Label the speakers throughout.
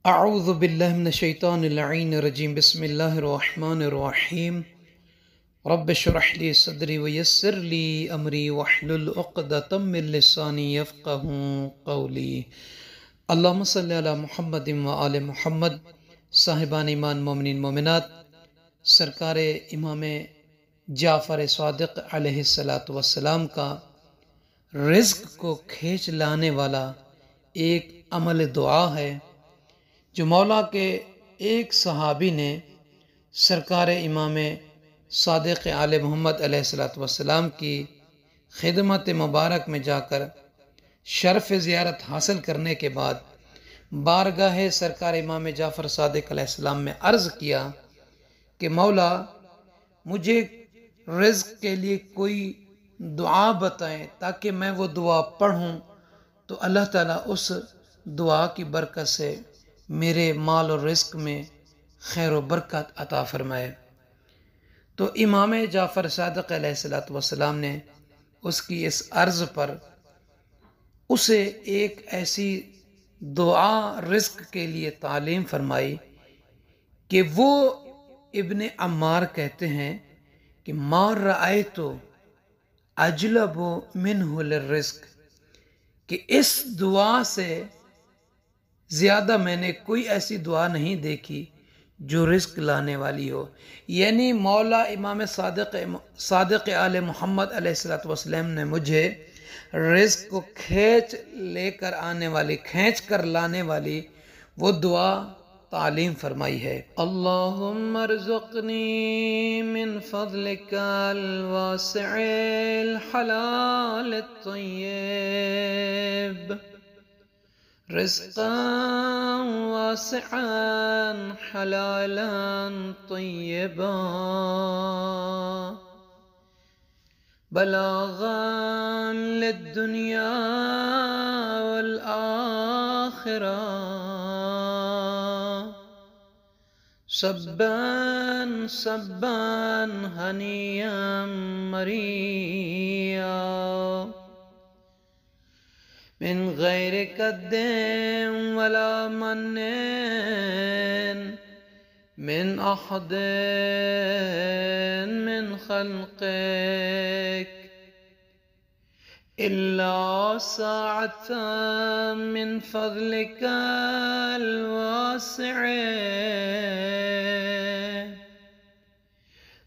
Speaker 1: اعوذ باللہ من الشیطان اللعین الرجیم بسم اللہ الرحمن الرحیم رب اشرح لی صدری ویسر لی امری واحلل عقدۃ من لسانی یفقہوا قولی اللہم صلی علی محمد وآل محمد۔ صاحبان ایمان مومنین مومنات، سرکار امام جعفر صادق علیہ السلام کا رزق کو کھینچ لانے والا ایک عمل دعا ہے جو مولا کے ایک صحابی نے سرکار امام صادق آل محمد علیہ السلام کی خدمت مبارک میں جا کر شرف زیارت حاصل کرنے کے بعد بارگاہ سرکار امام جعفر صادق علیہ السلام میں عرض کیا کہ مولا مجھے رزق کے لیے کوئی دعا بتائیں تاکہ میں وہ دعا پڑھوں تو اللہ تعالیٰ اس دعا کی برکت سے میرے مال اور رزق میں خیر و برکت عطا فرمائے۔ تو امام جعفر صادق علیہ السلام نے اس کی اس عرض پر اسے ایک ایسی دعا رزق کے لیے تعلیم فرمائی کہ وہ ابن عمار کہتے ہیں کہ ما رأیت اجلب منہ للرزق، کہ اس دعا سے زیادہ میں نے کوئی ایسی دعا نہیں دیکھی جو رزق لانے والی ہو۔ یعنی مولا امام صادق آل محمد علیہ السلام نے مجھے رزق کو کھینچ کر لانے والی وہ دعا تعلیم فرمائی ہے۔ اللہم ارزقنی من فضلک الواسع الحلال الطیب، رزقا واسعا حلالا طیبا، بلاغا للدنیا والآخرہ، صبا صبا ہنیا مریا، من غیر کد ولا من من احد من خلقک الا ساعة من فضلک الواسع،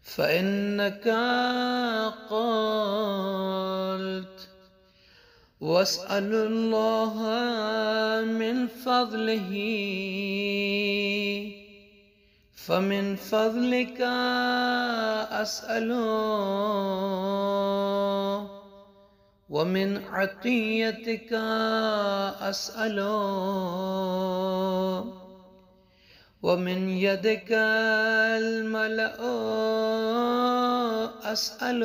Speaker 1: فإنك قلت واسأل الله من فضله، فمن فضلك أسأل ومن عطيتك أسأل ومن يدك الملأ أسأل